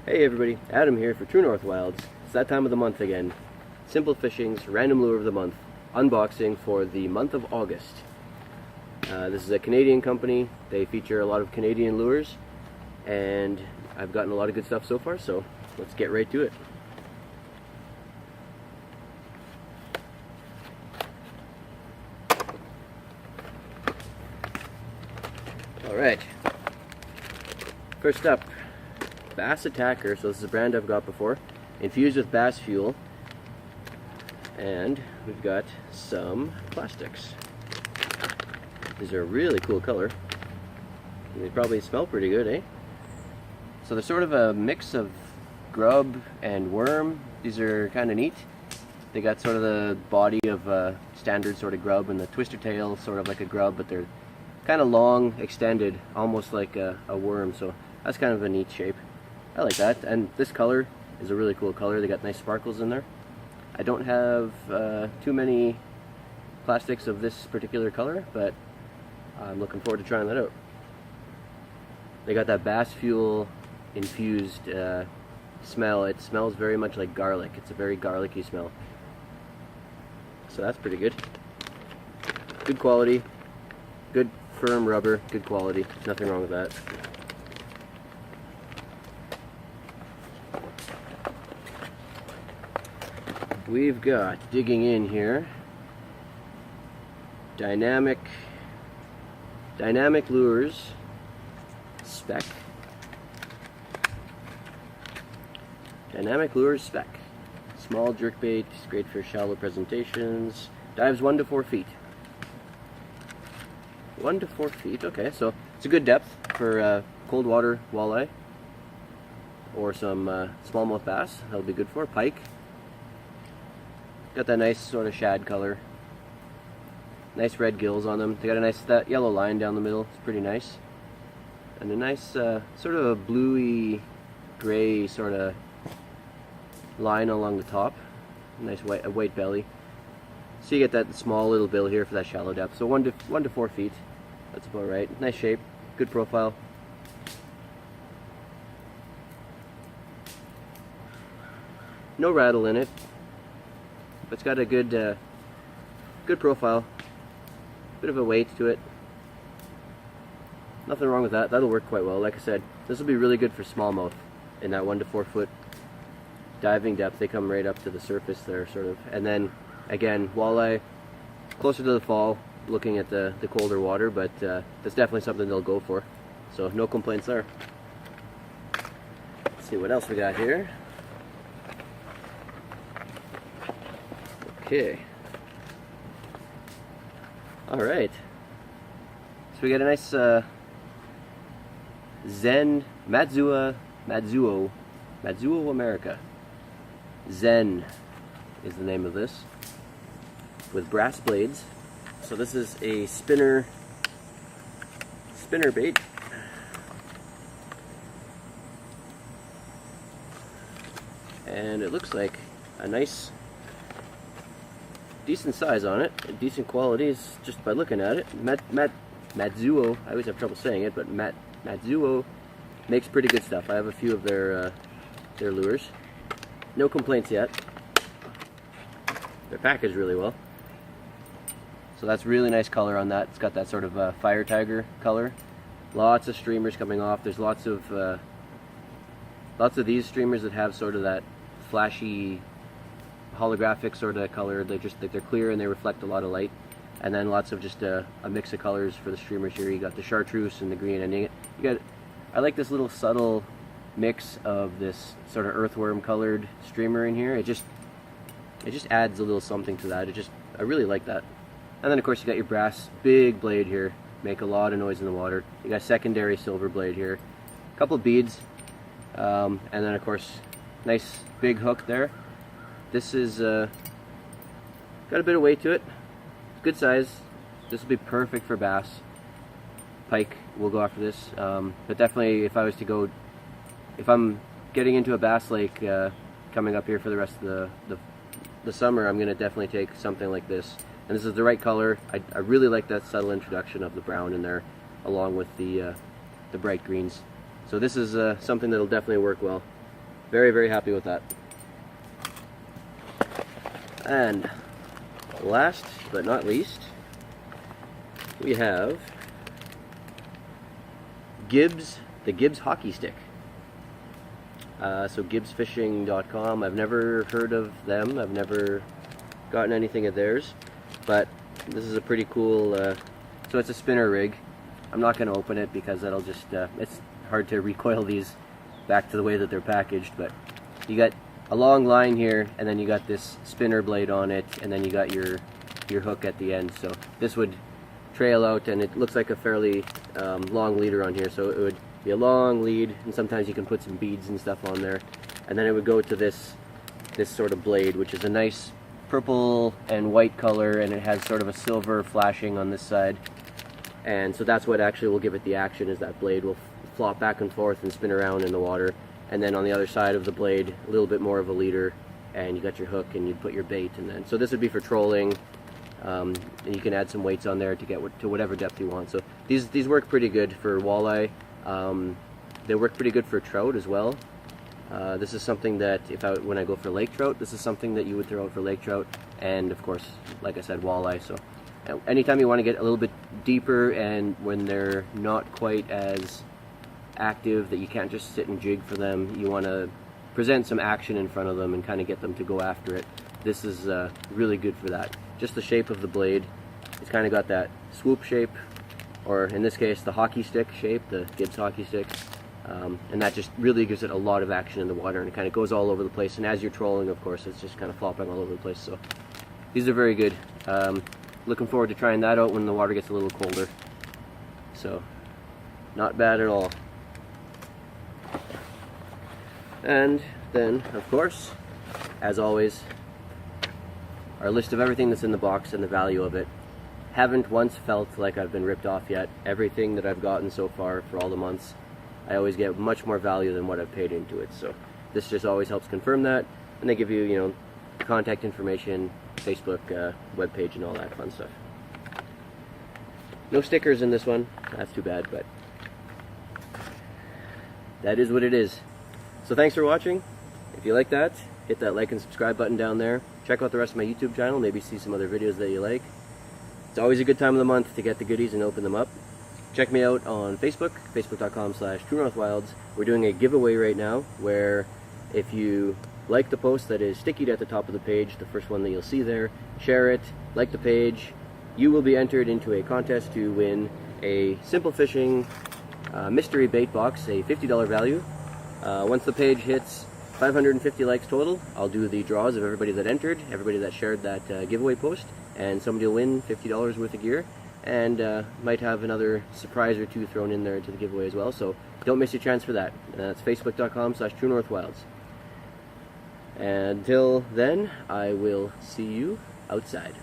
Hey everybody, Adam here for True North Wilds. It's that time of the month again. SimpleFishing's Random Lure of the Month unboxing for the month of August. This is a Canadian company. They feature a lot of Canadian lures, and I've gotten a lot of good stuff so far, so let's get right to it. Alright, first up, Bass Attacker. So this is a brand I've got before, infused with bass fuel, and we've got some plastics. These are a really cool color. They probably smell pretty good, eh? So they're sort of a mix of grub and worm. These are kind of neat. They got sort of the body of a standard sort of grub and the twister tail sort of like a grub, but they're kind of long, extended, almost like a worm. So that's kind of a neat shape. I like that, and this color is a really cool color. They got nice sparkles in there. I don't have too many plastics of this particular color, but I'm looking forward to trying that out. They got that bass fuel infused smell. It smells very much like garlic. It's a very garlicky smell. So that's pretty good. Good quality, good firm rubber, good quality. Nothing wrong with that. We've got, digging in here, Dynamic Lures Spec. Dynamic Lures Spec. Small jerkbait, great for shallow presentations. Dives 1 to 4 feet. 1 to 4 feet, okay, so it's a good depth for cold water walleye or some smallmouth bass. That'll be good for pike. Got that nice sort of shad color. Nice red gills on them. They got a nice, that yellow line down the middle. It's pretty nice. And a nice sort of a bluey gray sort of line along the top. Nice white belly. So you get that small little bill here for that shallow depth. So 1 to 4 feet. That's about right. Nice shape. Good profile. No rattle in it. But it's got a good good profile. Bit of a weight to it. Nothing wrong with that. That'll work quite well. Like I said, this will be really good for smallmouth in that 1 to 4 foot diving depth. They come right up to the surface there, sort of. And then again, walleye closer to the fall, looking at the colder water, but that's definitely something they'll go for. So no complaints there. Let's see what else we got here. Okay. Alright. So we got a nice Zen Matsuo America. Zen is the name of this, with brass blades. So this is a spinner bait. And it looks like a nice decent size on it, decent qualities just by looking at it. Matsuo, I always have trouble saying it, but Matsuo makes pretty good stuff. I have a few of their lures. No complaints yet. They're packaged really well. So that's really nice color on that. It's got that sort of fire tiger color. Lots of streamers coming off. There's lots of these streamers that have sort of that flashy holographic sort of color. They're clear and they reflect a lot of light. And then lots of just a mix of colors for the streamers here. You got the chartreuse and the green, and I like this little subtle mix of this sort of earthworm colored streamer in here. It just adds a little something to that. I really like that. And then of course you got your brass big blade here, make a lot of noise in the water. You got secondary silver blade here, a couple of beads, and then of course nice big hook there. This is got a bit of weight to it. Good size. This will be perfect for bass. Pike will go after this, but definitely if I'm getting into a bass lake coming up here for the rest of the summer, I'm going to definitely take something like this. And this is the right color. I really like that subtle introduction of the brown in there, along with the bright greens. So this is something that'll definitely work well. very, very happy with that. And last but not least, we have the Gibbs hockey stick. So GibbsFishing.com. I've never heard of them. I've never gotten anything of theirs, but this is a pretty cool. So it's a spinner rig. I'm not going to open it because that'll just. It's hard to recoil these back to the way that they're packaged. But you got a long line here, and then you got this spinner blade on it, and then you got your hook at the end. So this would trail out, and it looks like a fairly long leader on here. So it would be a long lead, and sometimes you can put some beads and stuff on there, and then it would go to this sort of blade, which is a nice purple and white color, and it has sort of a silver flashing on this side, and so that's what actually will give it the action, is that blade will flop back and forth and spin around in the water, and then on the other side of the blade a little bit more of a leader, and you got your hook and you put your bait, and then so this would be for trolling. And you can add some weights on there to get to whatever depth you want. So these work pretty good for walleye. They work pretty good for trout as well. This is something that when I go for lake trout, this is something that you would throw out for lake trout, and of course, like I said, walleye. So anytime you want to get a little bit deeper, and when they're not quite as active, that you can't just sit and jig for them, you want to present some action in front of them and kind of get them to go after it. This is really good for that. Just the shape of the blade, it's kind of got that swoop shape, or in this case the hockey stick shape, the Gibbs hockey stick, and that just really gives it a lot of action in the water, and it kind of goes all over the place, and as you're trolling, of course, it's just kind of flopping all over the place. So these are very good. Looking forward to trying that out when the water gets a little colder. So not bad at all. And then, of course, as always, our list of everything that's in the box and the value of it. Haven't once felt like I've been ripped off yet. Everything that I've gotten so far for all the months, I always get much more value than what I've paid into it. So this just always helps confirm that, and they give you, you know, contact information, Facebook, webpage, and all that fun stuff. No stickers in this one. That's too bad, but that is what it is. So thanks for watching. If you like that, hit that like and subscribe button down there. Check out the rest of my YouTube channel, maybe see some other videos that you like. It's always a good time of the month to get the goodies and open them up. Check me out on Facebook, facebook.com/TrueNorthWilds. We're doing a giveaway right now, where if you like the post that is stickied at the top of the page, the first one that you'll see there, share it, like the page, you will be entered into a contest to win a SimpleFishing mystery bait box, a $50 value. Once the page hits 550 likes total, I'll do the draws of everybody that entered, everybody that shared that giveaway post, and somebody will win $50 worth of gear, and might have another surprise or two thrown in there to the giveaway as well. So don't miss your chance for that. That's facebook.com/TrueNorthWilds. Until then, I will see you outside.